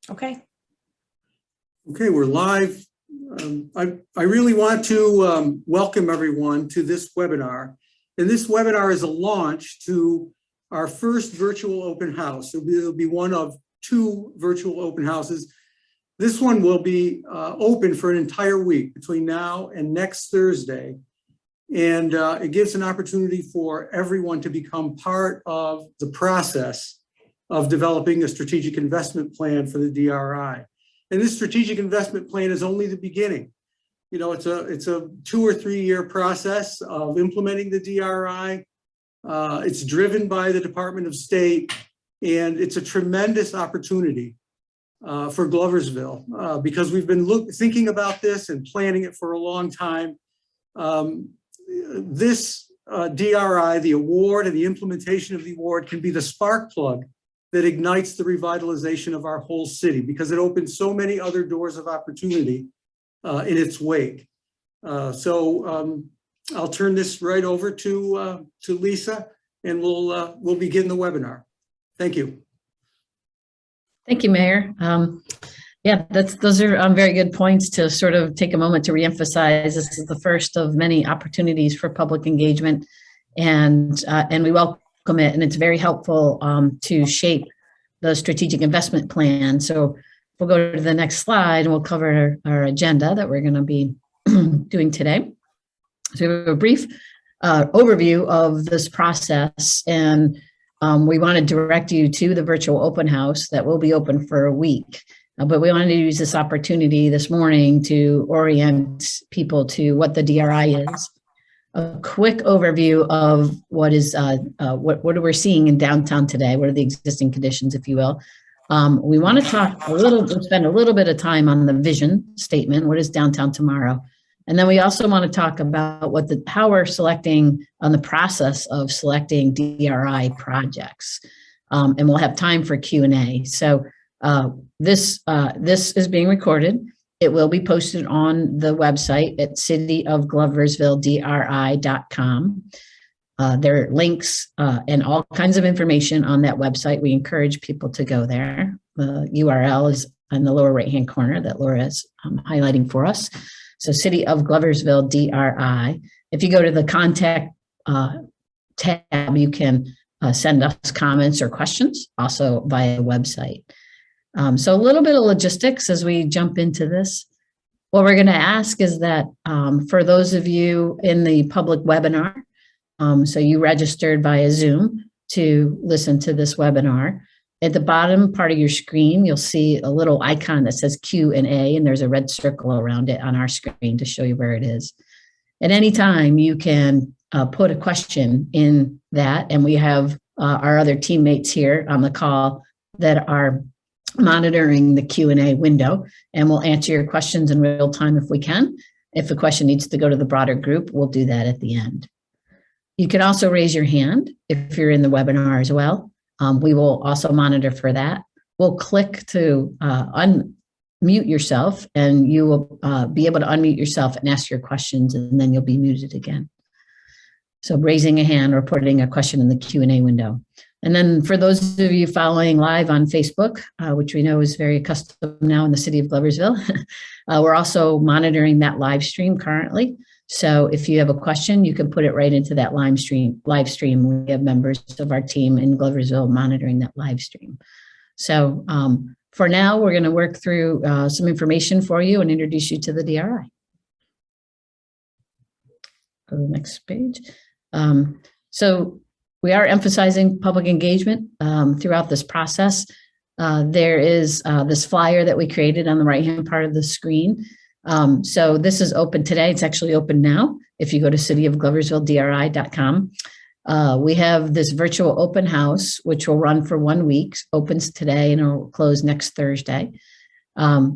Okay. Okay, we're live. I really want to welcome everyone to this webinar. And this webinar is a launch to our first virtual open house. It'll be one of two virtual open houses. This one will be open for an entire week between now and next Thursday. And it gives an opportunity for everyone to become part of the process of developing a strategic investment plan for the DRI. And this strategic investment plan is only the beginning. You know, it's a 2 or 3 year process of implementing the DRI. It's driven by the Department of State, and it's a tremendous opportunity for Gloversville because we've been thinking about this and planning it for a long time. This DRI, the award and the implementation of the award, can be the spark plug that ignites the revitalization of our whole city because it opens so many other doors of opportunity in its wake. So I'll turn this right over to Lisa, and we'll begin the webinar. Thank you. Thank you, Mayor. Yeah, those are very good points to sort of take a moment to reemphasize. This is the first of many opportunities for public engagement, and we welcome it, and it's very helpful to shape the strategic investment plan. So we'll go to the next slide, and we'll cover our agenda that we're going to be doing today. So we have a brief overview of this process, and we want to direct you to the virtual open house that will be open for a week. But we wanted to use this opportunity this morning to orient people to what the DRI is. A quick overview of what is what we're seeing in downtown today. What are the existing conditions, if you will? We want to spend a little bit of time on the vision statement. What is downtown tomorrow? And then we also want to talk about how we're selecting on the process of selecting DRI projects. And we'll have time for Q&A. So this is being recorded. It will be posted on the website at cityofgloversvilledri.com. There are links and all kinds of information on that website. We encourage people to go there. The URL is in the lower right-hand corner that Laura is highlighting for us. So City of Gloversville DRI. If you go to the contact tab, you can send us comments or questions also via the website. So a little bit of logistics as we jump into this. What we're going to ask is that for those of you in the public webinar, so you registered via Zoom to listen to this webinar, at the bottom part of your screen, you'll see a little icon that says Q&A, and there's a red circle around it on our screen to show you where it is. At any time, you can put a question in that, and we have our other teammates here on the call that are monitoring the Q&A window, and we'll answer your questions in real time if we can. If the question needs to go to the broader group, we'll do that at the end. You can also raise your hand if you're in the webinar as well. We will also monitor for that. We'll click to unmute yourself, and you will be able to unmute yourself and ask your questions, and then you'll be muted again. So raising a hand or putting a question in the Q&A window. And then for those of you following live on Facebook, which we know is very accustomed now in the city of Gloversville, we're also monitoring that live stream currently. So if you have a question, you can put it right into that live stream. We have members of our team in Gloversville monitoring that live stream. So for now, we're going to work through some information for you and introduce you to the DRI. Go to the next page. So we are emphasizing public engagement throughout this process. There is this flyer that we created on the right-hand part of the screen. So this is open today. It's actually open now. If you go to cityofgloversvilledri.com, we have this virtual open house, which will run for 1 week, opens today and it will close next Thursday.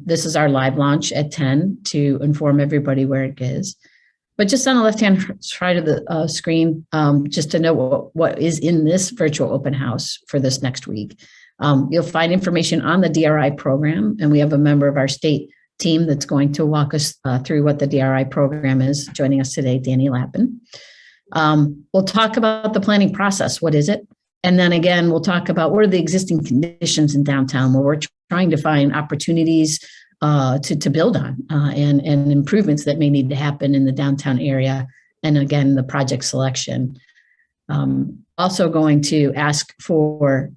This is our live launch at 10 to inform everybody where it is. But just on the left-hand side of the screen, just to know what is in this virtual open house for this next week. You'll find information on the DRI program, and we have a member of our state team that's going to walk us through what the DRI program is, joining us today, Danny Lappin. We'll talk about the planning process. What is it? And then again, we'll talk about what are the existing conditions in downtown where we're trying to find opportunities to build on and improvements that may need to happen in the downtown area. And again, the project selection. Also going to ask for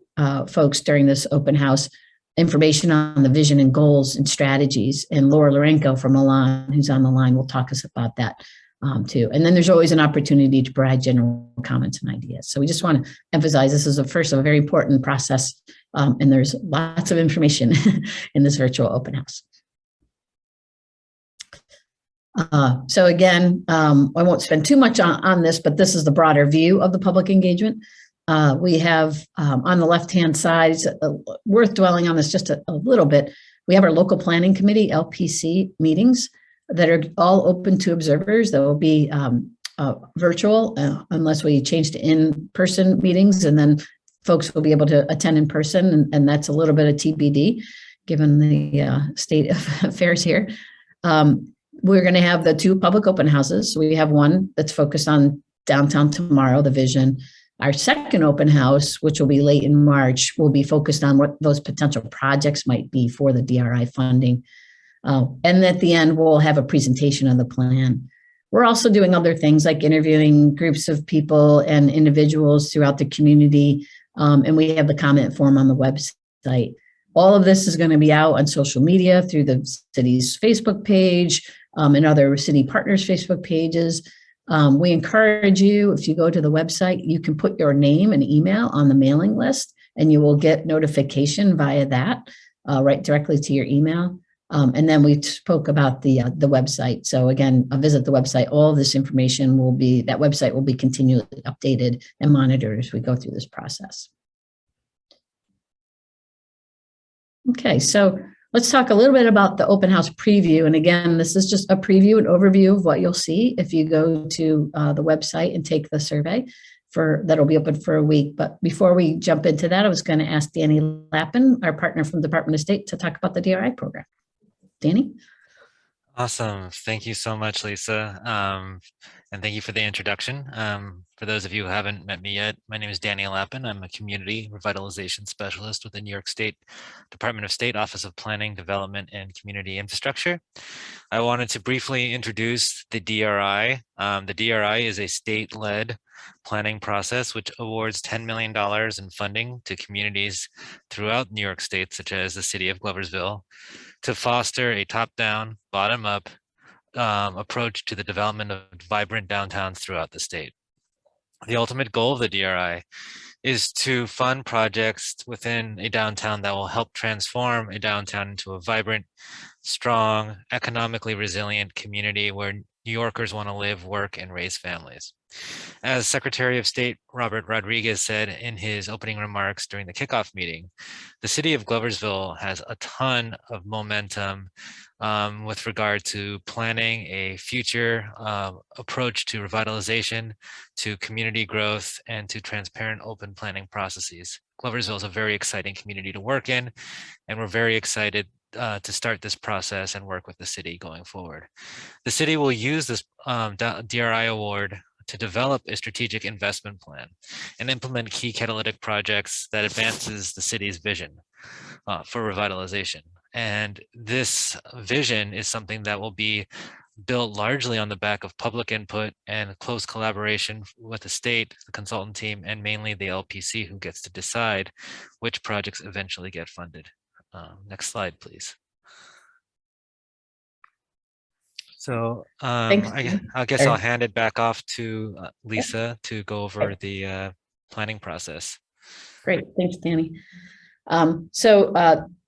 folks during this open house information on the vision and goals and strategies. And Laura Lorenko from Milan, who's on the line, will talk us about that too. And then there's always an opportunity to provide general comments and ideas. So we just want to emphasize this is a very important process, and there's lots of information in this virtual open house. So again, I won't spend too much on this, but this is the broader view of the public engagement. We have on the left-hand side, it's worth dwelling on this just a little bit. We have our local planning committee, LPC meetings that are all open to observers. That will be virtual unless we change to in-person meetings, and then folks will be able to attend in person, and that's a little bit of TBD given the state of affairs here. We're going to have the 2 public open houses. So we have one that's focused on downtown tomorrow, the vision. Our second open house, which will be late in March, will be focused on what those potential projects might be for the DRI funding. And at the end, we'll have a presentation of the plan. We're also doing other things like interviewing groups of people and individuals throughout the community. And we have the comment form on the website. All of this is going to be out on social media through the city's Facebook page and other city partners' Facebook pages. We encourage you, if you go to the website, you can put your name and email on the mailing list, and you will get notification via that right directly to your email. And then we spoke about the website. So again, visit the website. All of this information that website will be continually updated and monitored as we go through this process. Okay, so let's talk a little bit about the open house preview. And again, this is just a preview and overview of what you'll see if you go to the website and take the survey that'll be open for a week. But before we jump into that, I was going to ask Danny Lappin, our partner from the Department of State, to talk about the DRI program. Danny? Awesome. Thank you so much, Lisa. And thank you for the introduction. For those of you who haven't met me yet, my name is Danny Lappin. I'm a community revitalization specialist with the New York State Department of State Office of Planning, Development, and Community Infrastructure. I wanted to briefly introduce the DRI. The DRI is a state-led planning process which awards $10 million in funding to communities throughout New York State, such as the city of Gloversville, to foster a top-down, bottom-up approach to the development of vibrant downtowns throughout the state. The ultimate goal of the DRI is to fund projects within a downtown that will help transform a downtown into a vibrant, strong, economically resilient community where New Yorkers want to live, work, and raise families. As Secretary of State Robert Rodriguez said in his opening remarks during the kickoff meeting, the city of Gloversville has a ton of momentum with regard to planning a future approach to revitalization, to community growth, and to transparent open planning processes. Gloversville is a very exciting community to work in, and we're very excited to start this process and work with the city going forward. The city will use this DRI award to develop a strategic investment plan and implement key catalytic projects that advances the city's vision for revitalization. And this vision is something that will be built largely on the back of public input and close collaboration with the state, the consultant team, and mainly the LPC, who gets to decide which projects eventually get funded. Next slide, please. So I guess I'll hand it back off to Lisa to go over the planning process. Great, thanks, Danny.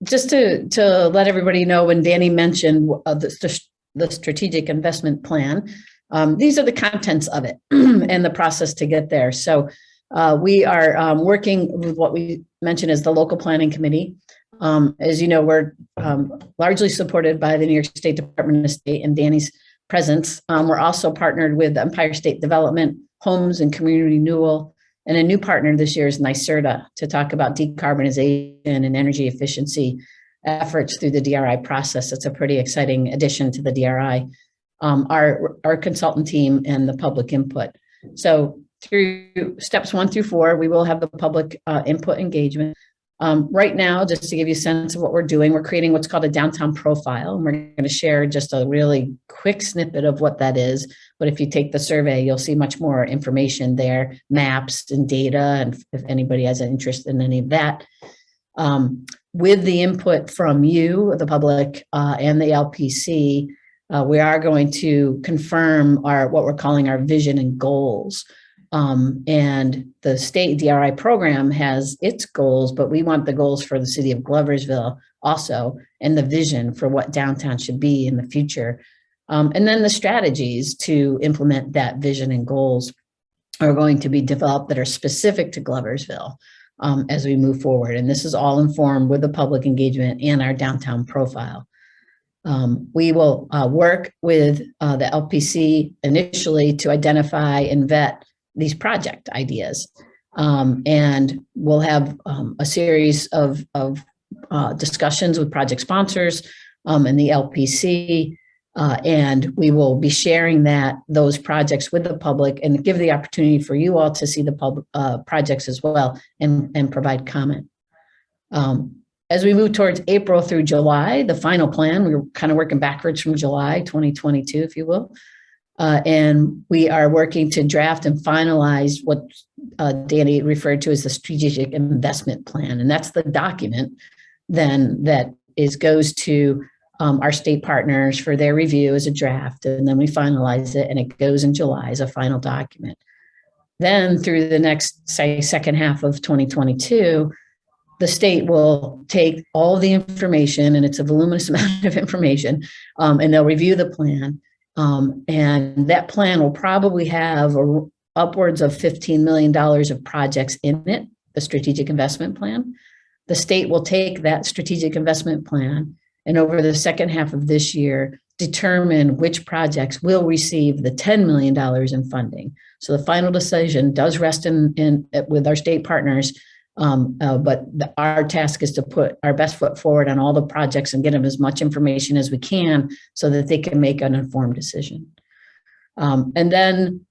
Just to let everybody know, when Danny mentioned the strategic investment plan, these are the contents of it and the process to get there. So we are working with what we mentioned as the local planning committee. As you know, we're largely supported by the New York State Department of State and Danny's presence. We're also partnered with Empire State Development, Homes and Community Renewal, and a new partner this year is NYSERDA to talk about decarbonization and energy efficiency efforts through the DRI process. It's a pretty exciting addition to the DRI, our consultant team and the public input. So through steps 1 through 4, we will have the public input engagement. Right now, just to give you a sense of what we're doing, we're creating what's called a downtown profile. And we're going to share just a really quick snippet of what that is. But if you take the survey, you'll see much more information there, maps and data, and if anybody has an interest in any of that. With the input from you, the public, and the LPC, we are going to confirm what we're calling our vision and goals. And the state DRI program has its goals, but we want the goals for the city of Gloversville also, and the vision for what downtown should be in the future. And then the strategies to implement that vision and goals are going to be developed that are specific to Gloversville as we move forward. And this is all informed with the public engagement and our downtown profile. We will work with the LPC initially to identify and vet these project ideas. And we'll have a series of discussions with project sponsors and the LPC, and we will be sharing those projects with the public and give the opportunity for you all to see the public projects as well and provide comment. As we move towards April through July, the final plan, we were kind of working backwards from July 2022, if you will. And we are working to draft and finalize what Danny referred to as the strategic investment plan. And that's the document then that goes to our state partners for their review as a draft. And then we finalize it and it goes in July as a final document. Then through the next, say, second half of 2022, the state will take all the information, and it's a voluminous amount of information, and they'll review the plan. And that plan will probably have upwards of $15 million of projects in it, the strategic investment plan. The state will take that strategic investment plan and over the second half of this year, determine which projects will receive the $10 million in funding. So the final decision does rest with our state partners, but our task is to put our best foot forward on all the projects and get them as much information as we can so that they can make an informed decision. And then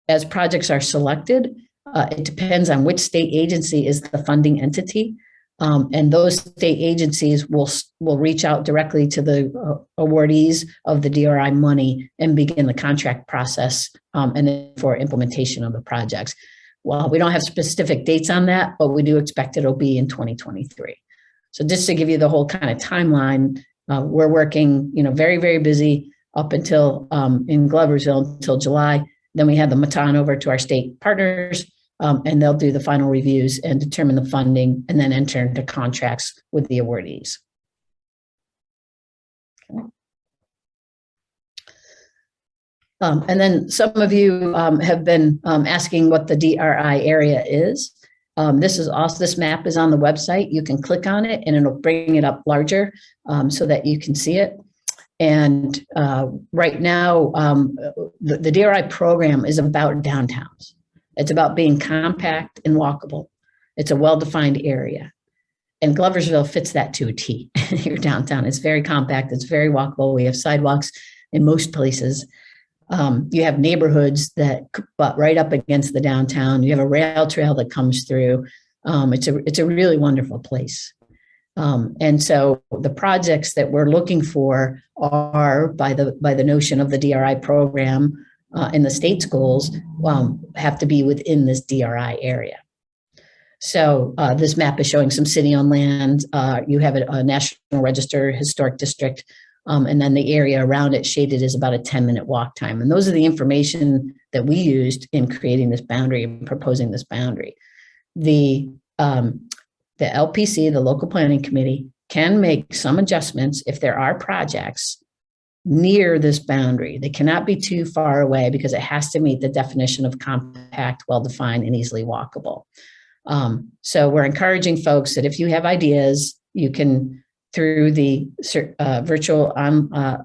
as projects are selected, it depends on which state agency is the funding entity. And those state agencies will reach out directly to the awardees of the DRI money and begin the contract process and then for implementation of the projects. Well, we don't have specific dates on that, but we do expect it'll be in 2023. So just to give you the whole kind of timeline, we're working, very, very busy up until in Gloversville until July. Then we have the baton over to our state partners, and they'll do the final reviews and determine the funding and then enter into contracts with the awardees. Okay. And then some of you have been asking what the DRI area is. This map is on the website. You can click on it and it'll bring it up larger so that you can see it. And right now, the DRI program is about downtowns. It's about being compact and walkable. It's a well-defined area. And Gloversville fits that to a T. Your downtown, it's very compact, it's very walkable. We have sidewalks in most places. You have neighborhoods that butt right up against the downtown. You have a rail trail that comes through. It's a really wonderful place. And so the projects that we're looking for are by the notion of the DRI program and the state's goals have to be within this DRI area. So this map is showing some city-owned land. You have a National Register historic district. And then the area around it shaded is about a 10-minute walk time. And those are the information that we used in creating this boundary and proposing this boundary. The LPC, the local planning committee, can make some adjustments if there are projects near this boundary. They cannot be too far away because it has to meet the definition of compact, well-defined, and easily walkable. So we're encouraging folks that if you have ideas, you can, through the virtual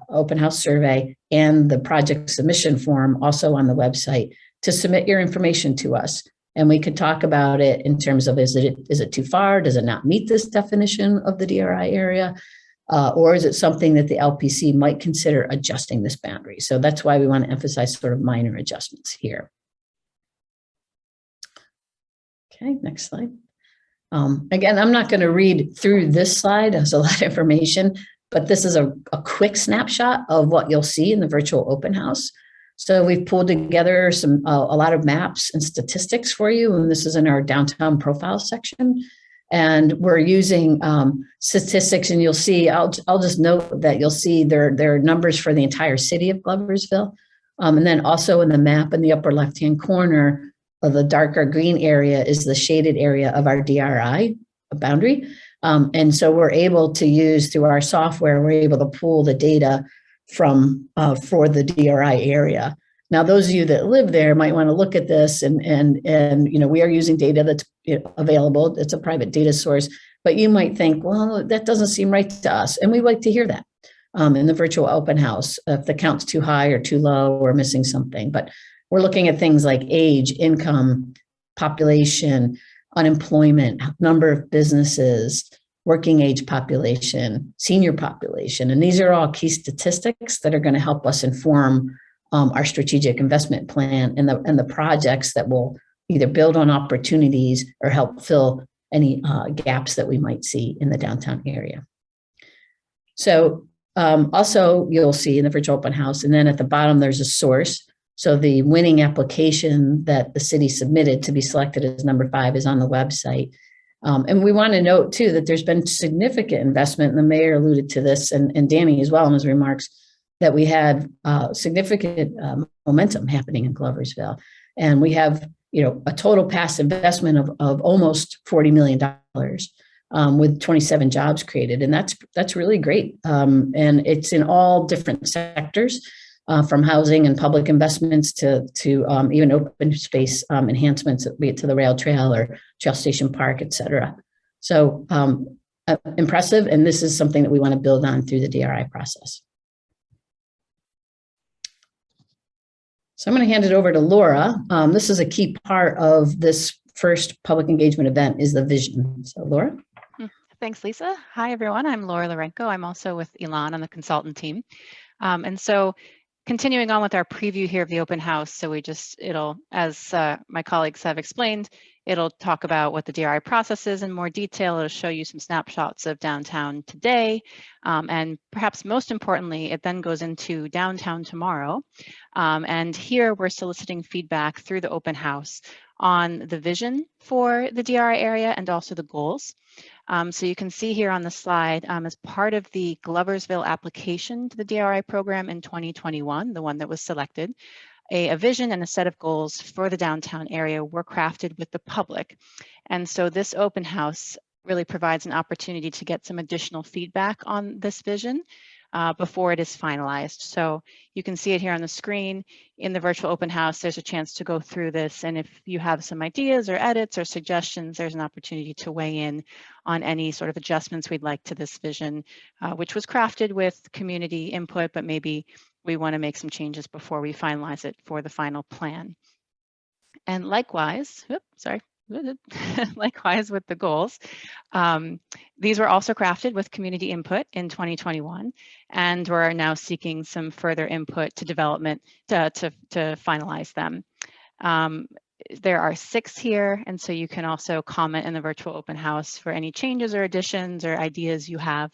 open house survey and the project submission form also on the website, to submit your information to us. And we could talk about it in terms of, is it too far? Does it not meet this definition of the DRI area? Or is it something that the LPC might consider adjusting this boundary? So that's why we want to emphasize sort of minor adjustments here. Okay, next slide. Again, I'm not going to read through this slide. There's a lot of information, but this is a quick snapshot of what you'll see in the virtual open house. So we've pulled together a lot of maps and statistics for you, and this is in our downtown profile section. And we're using statistics, and you'll see, I'll just note that you'll see there are numbers for the entire city of Gloversville. And then also in the map in the upper left-hand corner of the darker green area is the shaded area of our DRI boundary. And so we're able to use, through our software, we're able to pull the data from for the DRI area. Now, those of you that live there might want to look at this, and we are using data that's available. It's a private data source, but you might think, well, that doesn't seem right to us, and we like to hear that in the virtual open house if the count's too high or too low or missing something. But we're looking at things like age, income, population, unemployment, number of businesses, working age population, senior population, and these are all key statistics that are going to help us inform our strategic investment plan and the projects that will either build on opportunities or help fill any gaps that we might see in the downtown area. So also you'll see in the virtual open house, and then at the bottom there's a source. So the winning application that the city submitted to be selected as number 5 is on the website. And we want to note too that there's been significant investment, and the mayor alluded to this, and Danny as well in his remarks, that we had significant momentum happening in Gloversville. And we have, a total past investment of almost $40 million with 27 jobs created. And that's really great. And it's in all different sectors, from housing and public investments to even open space enhancements, be it to the rail trail or Trail Station Park, et cetera. So impressive. And this is something that we want to build on through the DRI process. So I'm going to hand it over to Laura. This is a key part of this first public engagement event is the vision. So Laura. Thanks, Lisa. Hi, everyone. I'm Laura Lorenko. I'm also with Elon on the consultant team. And so continuing on with our preview here of the open house. So it'll, as my colleagues have explained, it'll talk about what the DRI process is in more detail. It'll show you some snapshots of downtown today. And perhaps most importantly, it then goes into downtown tomorrow. And here we're soliciting feedback through the open house on the vision for the DRI area and also the goals. So you can see here on the slide, as part of the Gloversville application to the DRI program in 2021, the one that was selected, a vision and a set of goals for the downtown area were crafted with the public. And so this open house really provides an opportunity to get some additional feedback on this vision before it is finalized. So you can see it here on the screen. In the virtual open house, there's a chance to go through this. And if you have some ideas or edits or suggestions, there's an opportunity to weigh in on any sort of adjustments we'd like to this vision, which was crafted with community input, but maybe we want to make some changes before we finalize it for the final plan. And likewise, likewise with the goals, these were also crafted with community input in 2021, and we're now seeking some further input to development to finalize them. There are 6 here, and so you can also comment in the virtual open house for any changes or additions or ideas you have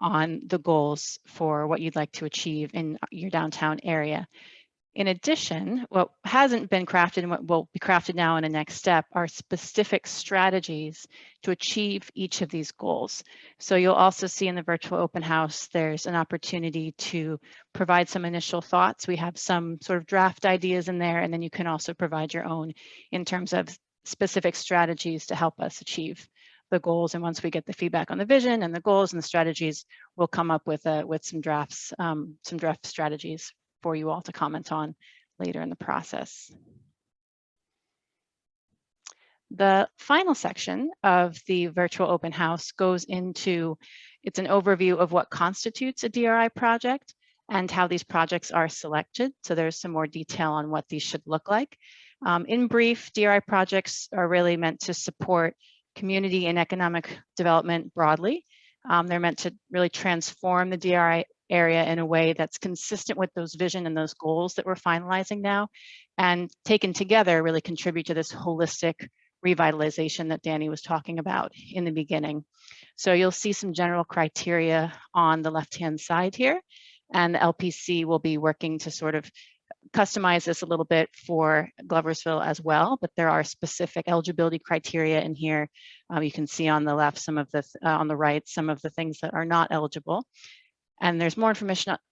on the goals for what you'd like to achieve in your downtown area. In addition, what hasn't been crafted and what will be crafted now in the next step are specific strategies to achieve each of these goals. So you'll also see in the virtual open house, there's an opportunity to provide some initial thoughts. We have some sort of draft ideas in there, and then you can also provide your own in terms of specific strategies to help us achieve the goals. And once we get the feedback on the vision and the goals and the strategies, we'll come up with some drafts, some draft strategies for you all to comment on later in the process. The final section of the virtual open house goes into, it's an overview of what constitutes a DRI project and how these projects are selected. So there's some more detail on what these should look like. In brief, DRI projects are really meant to support community and economic development broadly. They're meant to really transform the DRI area in a way that's consistent with those vision and those goals that we're finalizing now, and taken together really contribute to this holistic revitalization that Danny was talking about in the beginning. So you'll see some general criteria on the left-hand side here, and the LPC will be working to sort of customize this a little bit for Gloversville as well, but there are specific eligibility criteria in here. You can see on the left some of the, on the right, some of the things that are not eligible. And there's more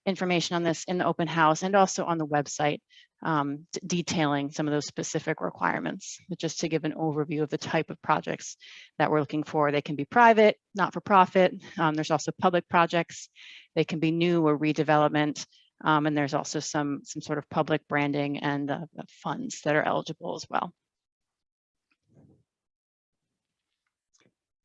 information on this in the open house and also on the website, detailing some of those specific requirements. But just to give an overview of the type of projects that we're looking for, they can be private, not-for-profit. There's also public projects. They can be new or redevelopment. And there's also some sort of public branding and funds that are eligible as well.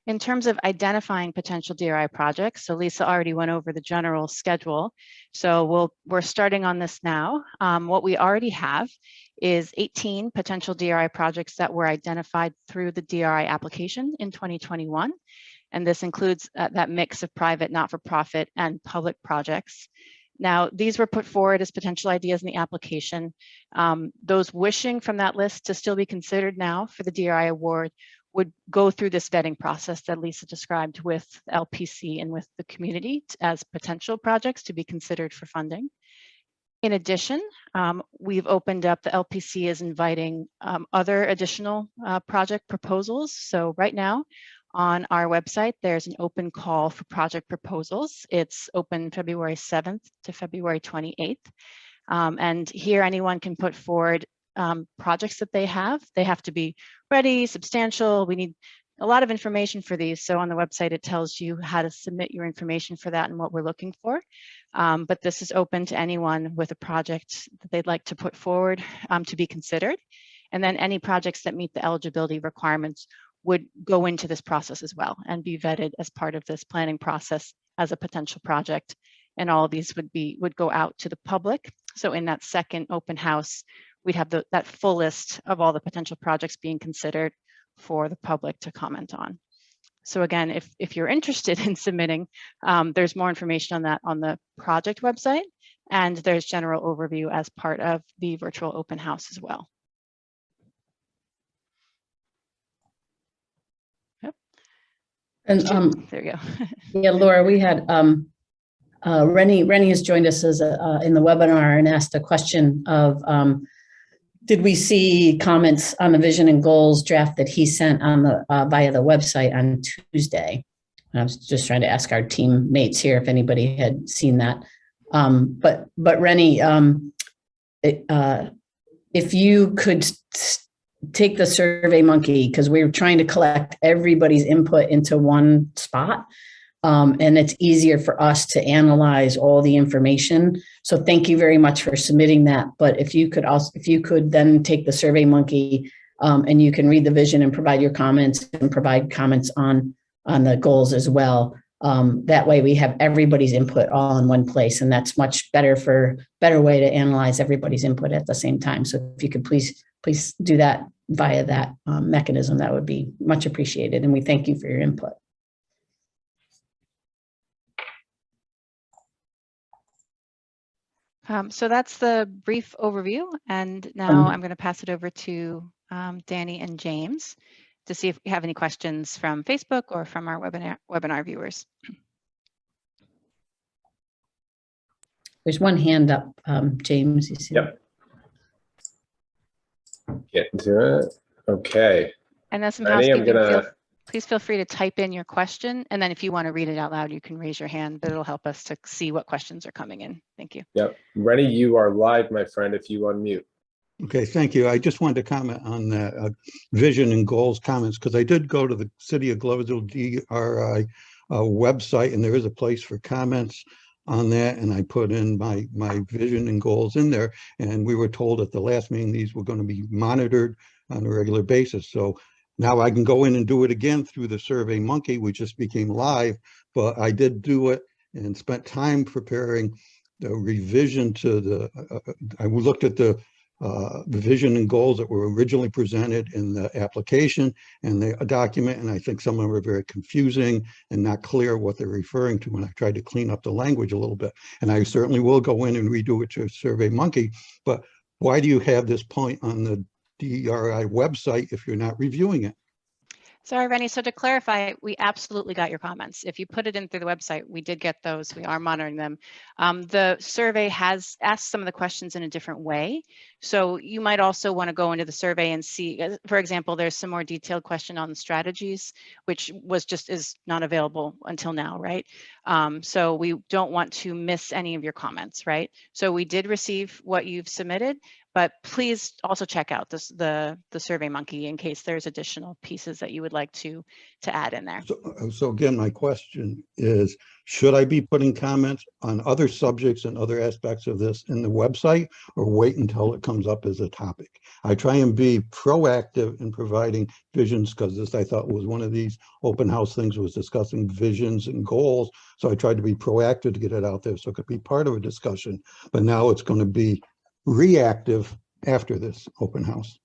In terms of identifying potential DRI projects, so Lisa already went over the general schedule. So we're starting on this now. What we already have is 18 potential DRI projects that were identified through the DRI application in 2021. And this includes that mix of private, not-for-profit, and public projects. Now, these were put forward as potential ideas in the application. Those wishing from that list to still be considered now for the DRI award would go through this vetting process that Lisa described with LPC and with the community as potential projects to be considered for funding. In addition, we've opened up, the LPC is inviting other additional project proposals. So right now on our website, there's an open call for project proposals. It's open February 7th to February 28th. And here anyone can put forward projects that they have. They have to be ready, substantial. We need a lot of information for these. So on the website, it tells you how to submit your information for that and what we're looking for. But this is open to anyone with a project that they'd like to put forward to be considered. And then any projects that meet the eligibility requirements would go into this process as well and be vetted as part of this planning process as a potential project. And all of these would go out to the public. So in that second open house, we'd have that full list of all the potential projects being considered for the public to comment on. So again, if you're interested in submitting, there's more information on that on the project website, and there's general overview as part of the virtual open house as well. Yep. And there you go. yeah, Laura, we had Rennie has joined us as in the webinar and asked a question of did we see comments on the vision and goals draft that he sent on the via the website on Tuesday? And I was just trying to ask our teammates here if anybody had seen that. But Rennie, if you could take the Survey Monkey, because we were trying to collect everybody's input into one spot. And it's easier for us to analyze all the information. So thank you very much for submitting that. But if you could then take the Survey Monkey and you can read the vision and provide your comments and provide comments on the goals as well. That way we have everybody's input all in one place, and that's much better way to analyze everybody's input at the same time. So if you could please do that via that mechanism, that would be much appreciated. And we thank you for your input. So that's the brief overview. And now I'm going to pass it over to Danny and James to see if we have any questions from Facebook or from our webinar viewers. There's one hand up, James. You see? Yep. Get into it. Okay. And that's some Ready? housekeeping. Please feel free to type in your question. And then if you want to read it out loud, you can raise your hand, but it'll help us to see what questions are coming in. Thank you. Yep. Rennie, you are live, my friend, if you unmute. Okay, thank you. I just wanted to comment on the vision and goals comments, because I did go to the City of Gloversville DRI website, and there is a place for comments on that, and I put in my vision and goals in there, and we were told at the last meeting these were going to be monitored on a regular basis. So now I can go in and do it again through the Survey Monkey, which just became live, but I did do it and spent time preparing the revision to the, I looked at the vision and goals that were originally presented in the application and the document, and I think some of them were very confusing and not clear what they're referring to, and I tried to clean up the language a little bit. And I certainly will go in and redo it to Survey Monkey, but why do you have this point on the DRI website if you're not reviewing it. Sorry, Rennie. So to clarify, we absolutely got your comments. If you put it in through the website, we did get those. We are monitoring them. The survey has asked some of the questions in a different way. So you might also want to go into the survey and see, for example, there's some more detailed question on the strategies, which is not available until now, right? So we don't want to miss any of your comments, right? So we did receive what you've submitted, but please also check out the Survey Monkey in case there's additional pieces that you would like to add in there. So again, my question is, should I be putting comments on other subjects and other aspects of this in the website, or wait until it comes up as a topic? I try and be proactive in providing visions, because this, I thought, was one of these open house things, was discussing visions and goals. So I tried to be proactive to get it out there so it could be part of a discussion. But now it's going to be reactive after this open house.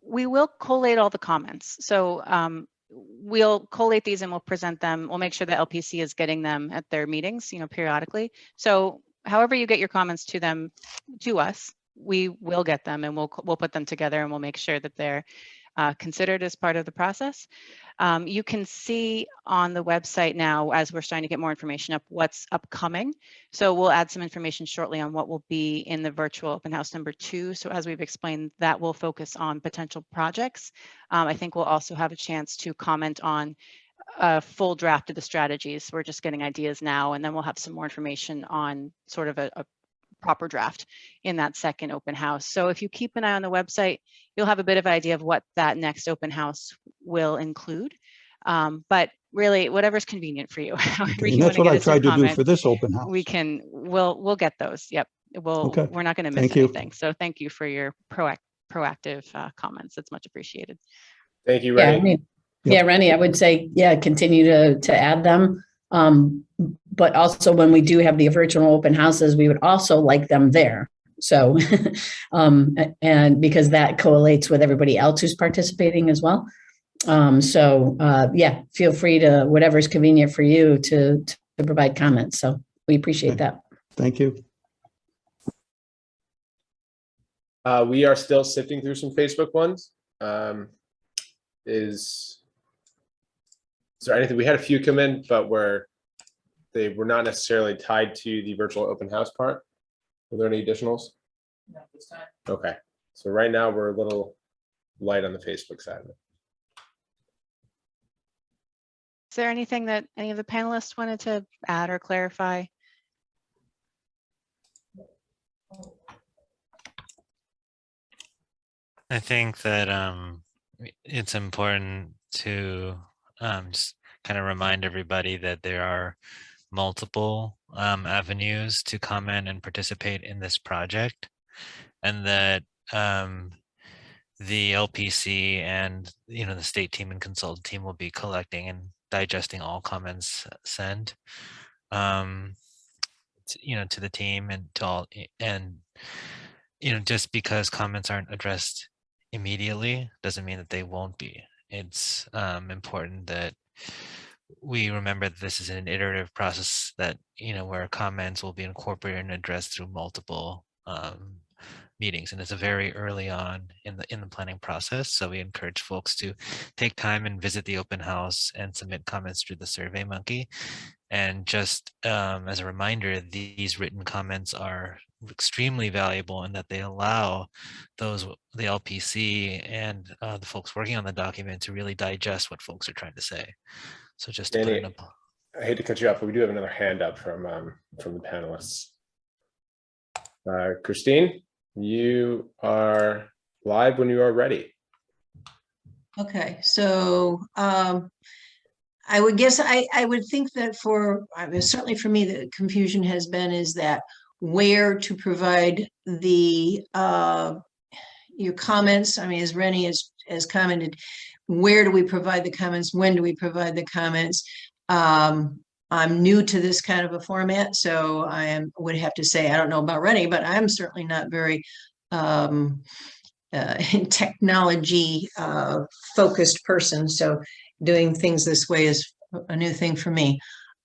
We will collate all the comments. So we'll collate these and we'll present them. We'll make sure the LPC is getting them at their meetings, periodically. So however you get your comments to us, we will get them, and we'll put them together, and we'll make sure that they're considered as part of the process. You can see on the website now, as we're starting to get more information up, what's upcoming. So we'll add some information shortly on what will be in the virtual open house #2. So as we've explained, that will focus on potential projects. I think we'll also have a chance to comment on a full draft of the strategies. We're just getting ideas now, and then we'll have some more information on sort of a proper draft in that second open house. So if you keep an eye on the website, you'll have a bit of idea of what that next open house will include. But really, whatever's convenient for you. Okay, and that's what I tried to do for this open house. We'll get those. Yep. Okay. We're not going to miss anything. So thank you for your proactive comments. It's much appreciated. Thank you, Yeah, Rennie. Rennie, I would say, continue to add them. But also when we do have the virtual open houses, we would also like them there. So, and because that collates with everybody else who's participating as well. Feel free to, whatever's convenient for you to provide comments. So we appreciate that. Thank you. We are still sifting through some Facebook ones. Is there anything? We had a few come in, but they were not necessarily tied to the virtual open house part. Were there any additionals? Not this time. Okay. So right now we're a little light on the Facebook side of it. Is there anything that any of the panelists wanted to add or clarify? I think that it's important to just kind of remind everybody that there are multiple avenues to comment and participate in this project, and that the LPC and the state team and consultant team will be collecting and digesting all comments sent to the team and to all, and just because comments aren't addressed immediately doesn't mean that they won't be. It's important that we remember that this is an iterative process, that where comments will be incorporated and addressed through multiple meetings, and it's a very early on in the planning process. So we encourage folks to take time and visit the open house and submit comments through the Survey Monkey. And just as a reminder, these written comments are extremely valuable in that they allow the LPC and the folks working on the document to really digest what folks are trying to say. So just to Danny, put it up. I hate to cut you off, but we do have another hand up from the panelists. Christine, you are live when you are ready. Okay, so I would guess I would think that certainly for me, the confusion has been is that where to provide the your comments. I mean, as Rennie has commented, where do we provide the comments? When do we provide the comments? I'm new to this kind of a format, so would have to say, I don't know about Rennie, but I'm certainly not very technology focused person. So doing things this way is a new thing for me,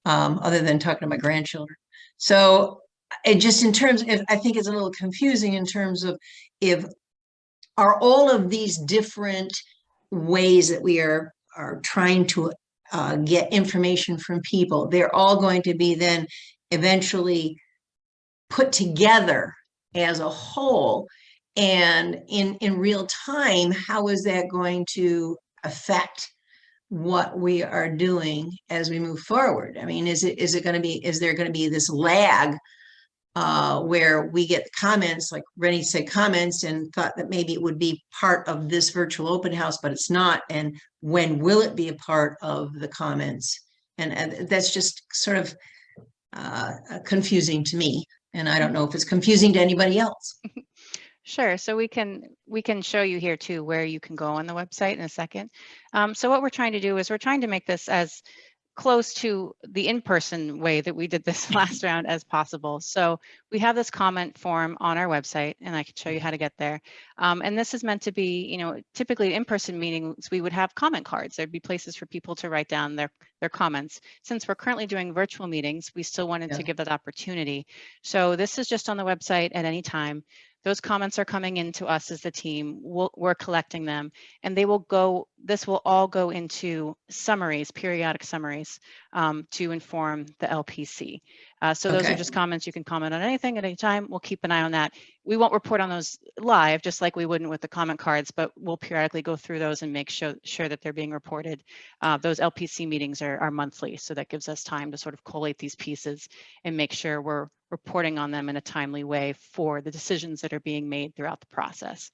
other than talking to my grandchildren. So it just, in terms of, I think it's a little confusing in terms of if are all of these different ways that we are trying to get information from people, they're all going to be then eventually put together as a whole. And in real time, how is that going to affect what we are doing as we move forward? I mean, is there going to be this lag where we get comments, like Rennie said, comments, and thought that maybe it would be part of this virtual open house, but it's not. And when will it be a part of the comments? And that's just sort of confusing to me. And I don't know if it's confusing to anybody else. Sure. So we can show you here too where you can go on the website in a second. So what we're trying to do is we're trying to make this as close to the in-person way that we did this last round as possible. So we have this comment form on our website, and I can show you how to get there. And this is meant to be, you know, typically in-person meetings, we would have comment cards. There'd be places for people to write down their comments. Since we're currently doing virtual meetings, we still wanted to give that opportunity. So this is just on the website at any time. Those comments are coming into us as the team. We're collecting them, and they will go, this will all go into summaries, periodic summaries, to inform the LPC. So those are just comments. You can comment on anything at any time. We'll keep an eye on that. We won't report on those live, just like we wouldn't with the comment cards, but we'll periodically go through those and make sure that they're being reported. Those LPC meetings are monthly, so that gives us time to sort of collate these pieces and make sure we're reporting on them in a timely way for the decisions that are being made throughout the process.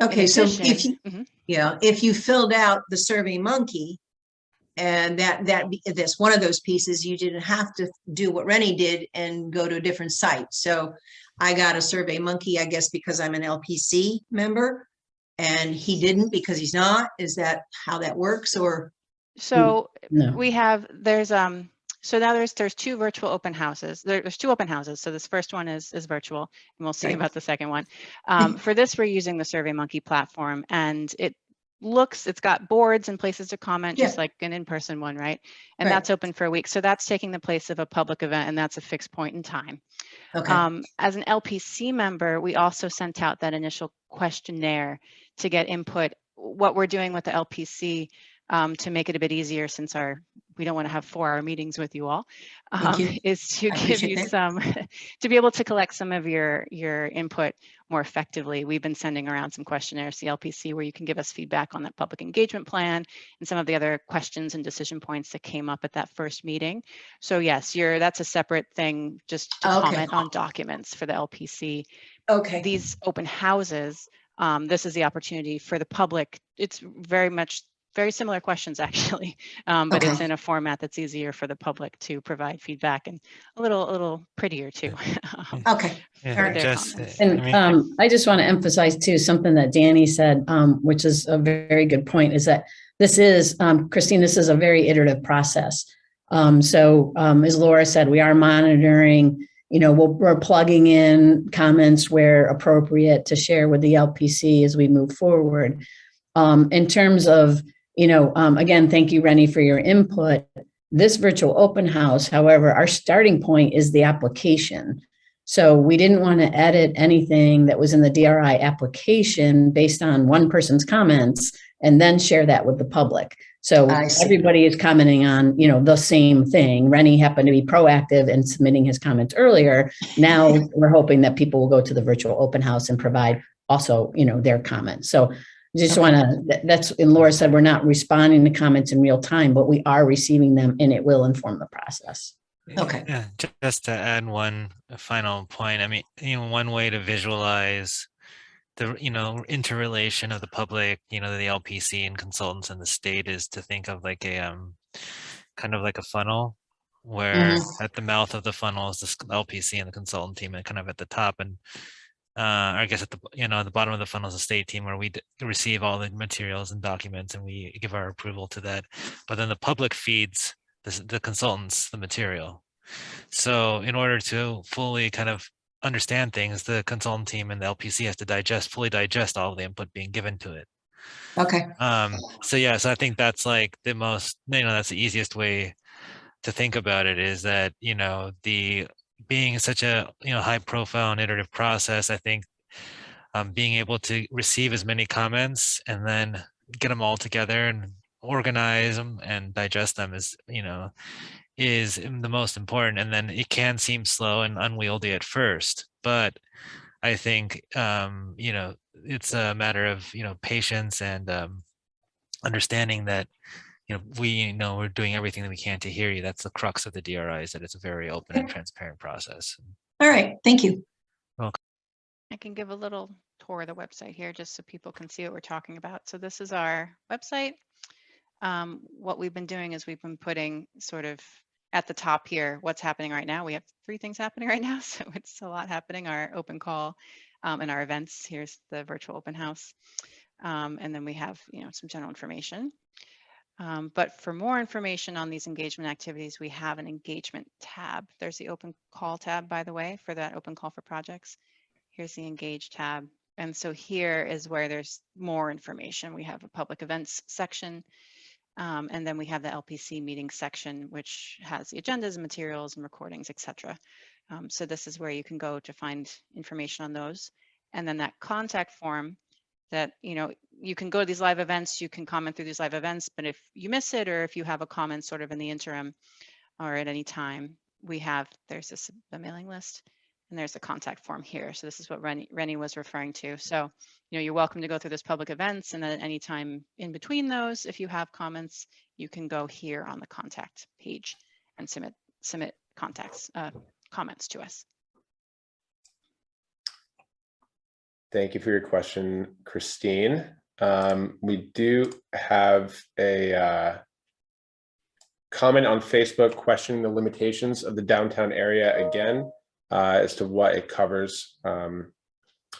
Okay, so if you, if you filled out the Survey Monkey, and that's one of those pieces, you didn't have to do what Rennie did and go to a different site. So I got a Survey Monkey, I guess, because I'm an LPC member, and he didn't because he's not. Is that how that works? Or so No. we have so now there's two virtual open houses. There's two open houses. So this first one is virtual, and we'll see about the second one. For this, we're using the SurveyMonkey platform, and it's got boards and places to comment, just like an in-person one, right? And that's open for a week. So that's taking the place of a public event, and that's a fixed point in time. Okay. As an LPC member, we also sent out that initial questionnaire to get input. What we're doing with the LPC to make it a bit easier, since we don't want to have 4-hour meetings with you all, is to give you some, to be able to collect some of your input more effectively. We've been sending around some questionnaires to the LPC where you can give us feedback on that public engagement plan and some of the other questions and decision points that came up at that first meeting. So yes, that's a separate thing, just to comment on documents for the LPC. Okay. These open houses, this is the opportunity for the public. It's very similar questions, actually, but it's in a format that's easier for the public to provide feedback, and a little prettier too. Okay. I just want to emphasize too something that Danny said, which is a very good point, is that this is, Christine, this is a very iterative process. So as Laura said, we are monitoring, we're plugging in comments where appropriate to share with the LPC as we move forward. In terms of, again, thank you, Rennie, for your input. This virtual open house, however, our starting point is the application. So we didn't want to edit anything that was in the DRI application based on one person's comments and then share that with the public. So everybody is commenting on, the same thing. Rennie happened to be proactive in submitting his comments earlier. Now we're hoping that people will go to the virtual open house and provide also, their comments. So just want to, that's, and Laura said, we're not responding to comments in real time, but we are receiving them, and it will inform the process. Okay. Yeah, just to add one final point. I mean, one way to visualize the, interrelation of the public, the LPC and consultants and the state is to think of like a, kind of like a funnel where at the mouth of the funnel is the LPC and the consultant team, and kind of at the top, and I guess at the at the bottom of the funnel is the state team, where we receive all the materials and documents and we give our approval to that. But then the public feeds the consultants the material. So in order to fully kind of understand things, the consultant team and the LPC has to fully digest all of the input being given to it. Okay. So yeah, so I think that's like the most, that's the easiest way to think about it, is that, being such a high profile and iterative process, I think being able to receive as many comments and then get them all together and organize them and digest them is, is the most important. And then it can seem slow and unwieldy at first, but I think, it's a matter of, patience and understanding that, we're doing everything that we can to hear you. That's the crux of the DRI, is that it's a very open and transparent process. All right, thank you. I can give a little tour of the website here just so people can see what we're talking about. So this is our website. What we've been doing is we've been putting sort of at the top here what's happening right now. We have 3 things happening right now, so it's a lot happening. Our open call and our events. Here's the virtual open house. And then we have, some general information. But for more information on these engagement activities, we have an engagement tab. There's the open call tab, by the way, for that open call for projects. Here's the engage tab. And so here is where there's more information. We have a public events section. And then we have the LPC meeting section, which has the agendas and materials and recordings, etc. So this is where you can go to find information on those. And then that contact form that, you can go to these live events, you can comment through these live events, but if you miss it, or if you have a comment sort of in the interim or at any time, there's the mailing list and there's the contact form here. So this is what Rennie was referring to. So, you're welcome to go through those public events, and then at any time in between those, if you have comments, you can go here on the contact page and submit comments to us. Thank you for your question, Christine. We do have a comment on Facebook questioning the limitations of the downtown area again, as to what it covers.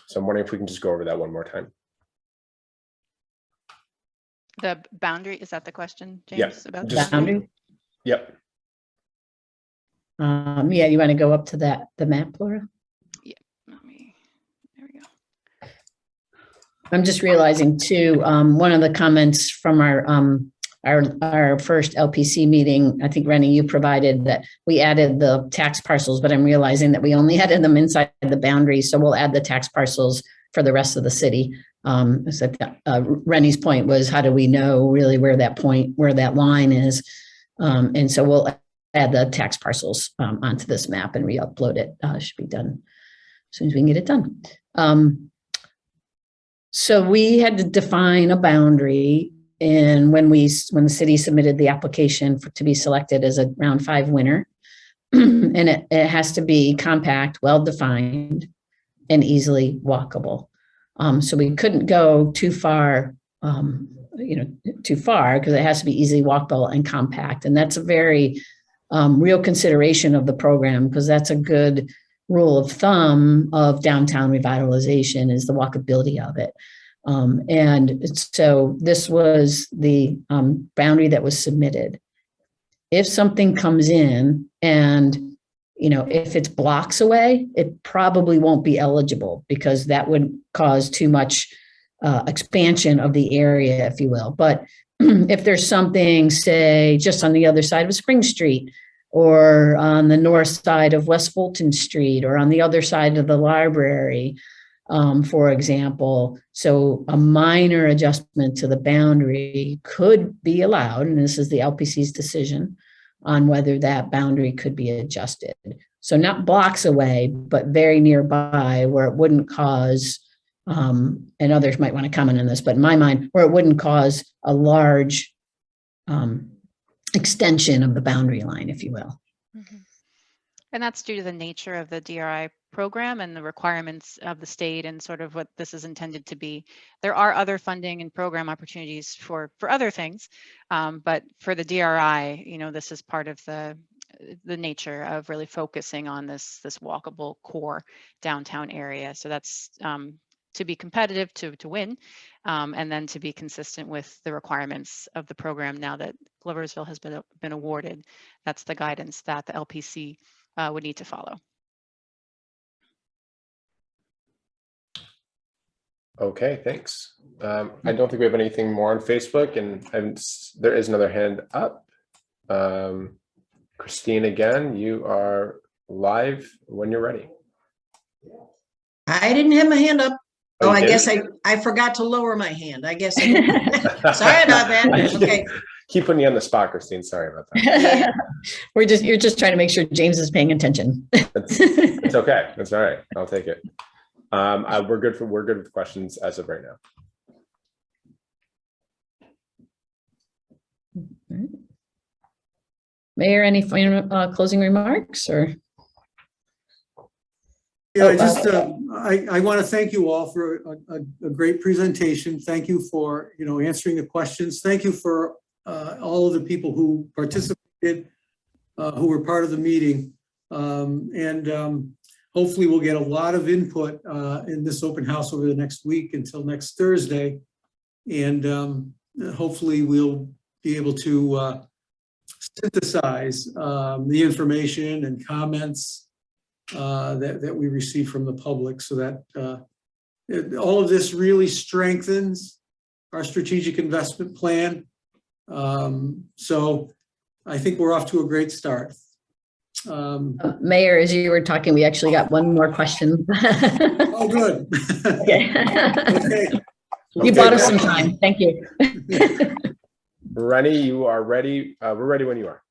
So I'm wondering if we can just go over that one more time. The boundary, is that the question, James? Yeah, About just- the boundary? Yep. Yeah, you want to go up to the map, Laura? There we go. I'm just realizing too, one of the comments from our first LPC meeting, I think, Rennie, you provided that we added the tax parcels, but I'm realizing that we only added them inside the boundary. So we'll add the tax parcels for the rest of the city. So Rennie's point was, how do we know really where that line is? And so we'll add the tax parcels onto this map and re-upload it. Should be done as soon as we can get it done. So we had to define a boundary, and when the city submitted the application to be selected as a round 5 winner, and it has to be compact, well-defined, and easily walkable. So we couldn't go too far, because it has to be easily walkable and compact, and that's a very real consideration of the program, because that's a good rule of thumb of downtown revitalization, is the walkability of it. And so this was the boundary that was submitted. If something comes in and, if it's blocks away, it probably won't be eligible, because that would cause too much expansion of the area, if you will. But if there's something, say, just on the other side of Spring Street, or on the north side of West Fulton Street, or on the other side of the library, for example. So a minor adjustment to the boundary could be allowed, and this is the LPC's decision on whether that boundary could be adjusted. So not blocks away, but very nearby, where it wouldn't cause, and others might want to comment on this, but in my mind, where it wouldn't cause a large extension of the boundary line, if you will. Mm-hmm. And that's due to the nature of the DRI program and the requirements of the state and sort of what this is intended to be. There are other funding and program opportunities for other things, but for the DRI, this is part of the nature of really focusing on this walkable core downtown area. So that's to be competitive, to win, and then to be consistent with the requirements of the program now that Gloversville has been awarded. That's the guidance that the LPC would need to follow. Okay, thanks. I don't think we have anything more on Facebook, and there is another hand up. Christine, again, you are live when you're ready. I didn't have my hand up. Oh, you I did? guess I forgot to lower my hand. I guess. Sorry about that. Okay. Keep putting you on the spot, Christine. Sorry about that. Yeah. You're just trying to make sure James is paying attention. It's okay. It's all right. I'll take it. We're good with questions as of right now. Mayor, any final closing remarks or? Yeah, I want to thank you all for a great presentation. Thank you for, answering the questions. Thank you for all of the people who participated, who were part of the meeting. Hopefully we'll get a lot of input in this open house over the next week until next Thursday. And hopefully we'll be able to synthesize the information and comments that we receive from the public, so that all of this really strengthens our strategic investment plan. So I think we're off to a great start. Mayor, as you were talking, we actually got one more question. Oh, good. Okay. Okay. You bought us some time. Thank you. Rennie, you are ready. We're ready when you are.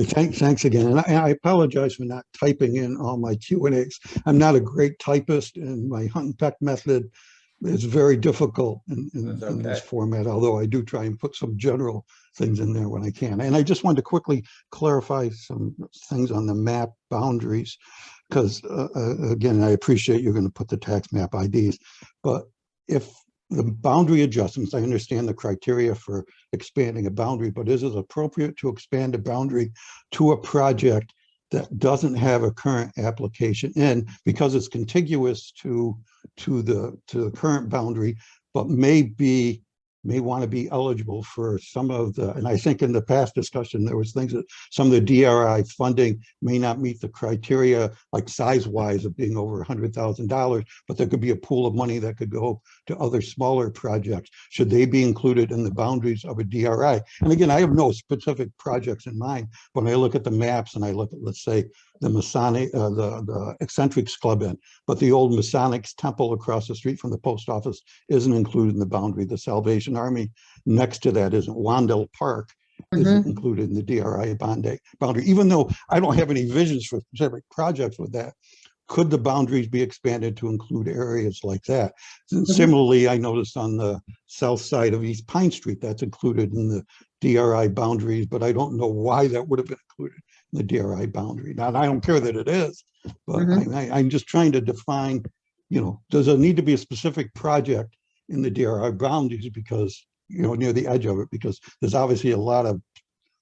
Thanks again. And I apologize for not typing in all my Q&As. I'm not a great typist, and my hunt and peck method is very difficult in this format, although I do try and put some general things in there when I can. And I just wanted to quickly clarify some things on the map boundaries, because again, I appreciate you're going to put the tax map IDs, but if the boundary adjustments, I understand the criteria for expanding a boundary, but is it appropriate to expand a boundary to a project that doesn't have a current application in, because it's contiguous to the current boundary, but may want to be eligible for some of the, and I think in the past discussion, there was things that some of the DRI funding may not meet the criteria, like size-wise of being over $100,000, but there could be a pool of money that could go to other smaller projects. Should they be included in the boundaries of a DRI? And again, I have no specific projects in mind. When I look at the maps and I look at, let's say, the Masonic, the Eccentrics Club in, but the old Masonics Temple across the street from the post office isn't included in the boundary. The Salvation Army next to that isn't. Wandell Park isn't included in the DRI boundary. Even though I don't have any visions for specific projects with that, could the boundaries be expanded to include areas like that? And similarly, I noticed on the south side of East Pine Street, that's included in the DRI boundaries, but I don't know why that would have been included in the DRI boundary. Now, I don't care that it is, but I'm just trying to define, does there need to be a specific project in the DRI boundaries because, near the edge of it, because there's obviously a lot of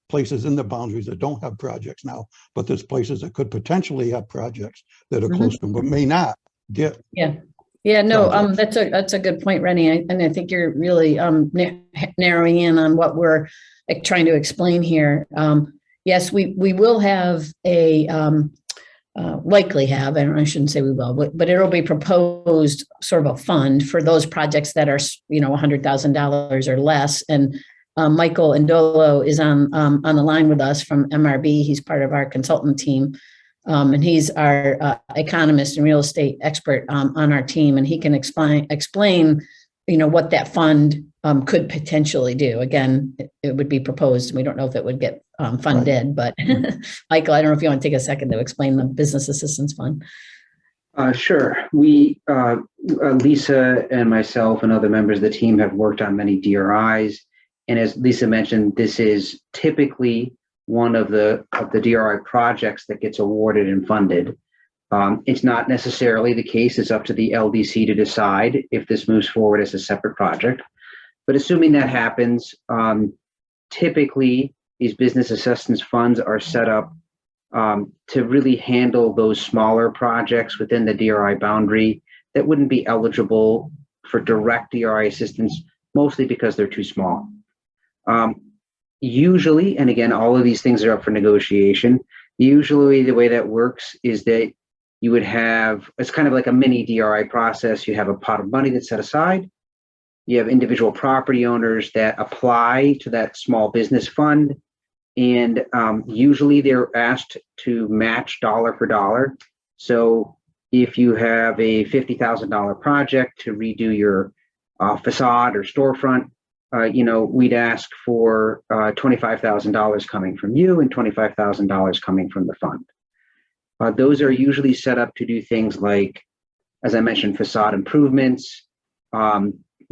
places in the boundaries that don't have projects now, but there's places that could potentially have projects that are close to them, but may not get. Yeah, no, that's a good point, Rennie. And I think you're really narrowing in on what we're trying to explain here. Yes, we will have likely have, and I shouldn't say we will, but it'll be proposed sort of a fund for those projects that are, $100,000 or less. And Michael Indolo is on the line with us from MRB. He's part of our consultant team. And he's our economist and real estate expert on our team. And he can explain, what that fund could potentially do. Again, it would be proposed. We don't know if it would get funded, but Michael, I don't know if you want to take a second to explain the Business Assistance Fund. Sure. We, Lisa and myself and other members of the team have worked on many DRIs. And as Lisa mentioned, this is typically one of the DRI projects that gets awarded and funded. It's not necessarily the case. It's up to the LDC to decide if this moves forward as a separate project. But assuming that happens, typically these business assistance funds are set up to really handle those smaller projects within the DRI boundary that wouldn't be eligible for direct DRI assistance, mostly because they're too small. Usually, and again, all of these things are up for negotiation. Usually the way that works is that you would have, it's kind of like a mini DRI process. You have a pot of money that's set aside. You have individual property owners that apply to that small business fund. And usually they're asked to match dollar for dollar. So If you have a $50,000 project to redo your facade or storefront, we'd ask for $25,000 coming from you and $25,000 coming from the fund. Those are usually set up to do things like, as I mentioned, facade improvements,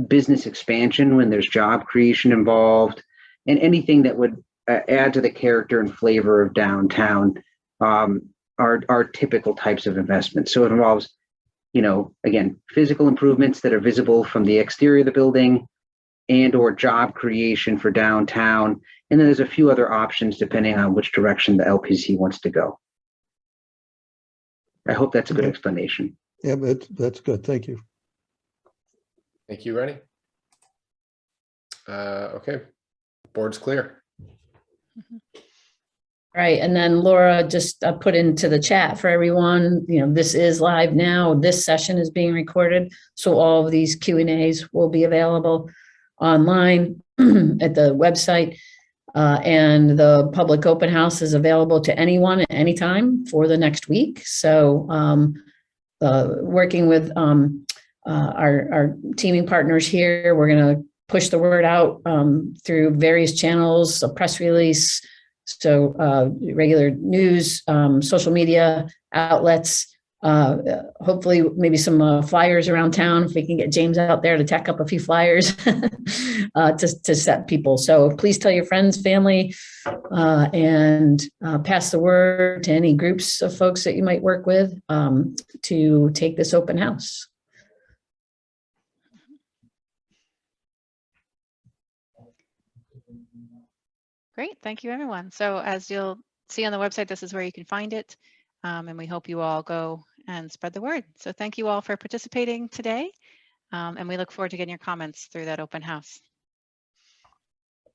business expansion when there's job creation involved, and anything that would add to the character and flavor of downtown are typical types of investments. So it involves, again, physical improvements that are visible from the exterior of the building and or job creation for downtown. And then there's a few other options depending on which direction the LPC wants to go. I hope that's a good explanation. Yeah, but that's good. Thank you. Thank you, Rennie. Okay, board's clear. Right, and then Laura just put into the chat for everyone, this is live now. This session is being recorded. So all of these Q&As will be available online at the website. And the public open house is available to anyone at any time for the next week. So working with our teaming partners here, we're going to push the word out through various channels, a press release, so regular news, social media outlets, hopefully maybe some flyers around town if we can get James out there to tack up a few flyers to set people. So please tell your friends, family, and pass the word to any groups of folks that you might work with to take this open house. Great, thank you, everyone. So as you'll see on the website, this is where you can find it. And we hope you all go and spread the word. So thank you all for participating today. And we look forward to getting your comments through that open house.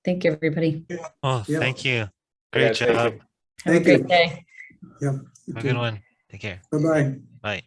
Thank you, everybody. Oh, Yeah. thank you. Yeah, Great thank job. you. Have a great day. Yeah. Have a good one. Take care. Bye-bye. Bye.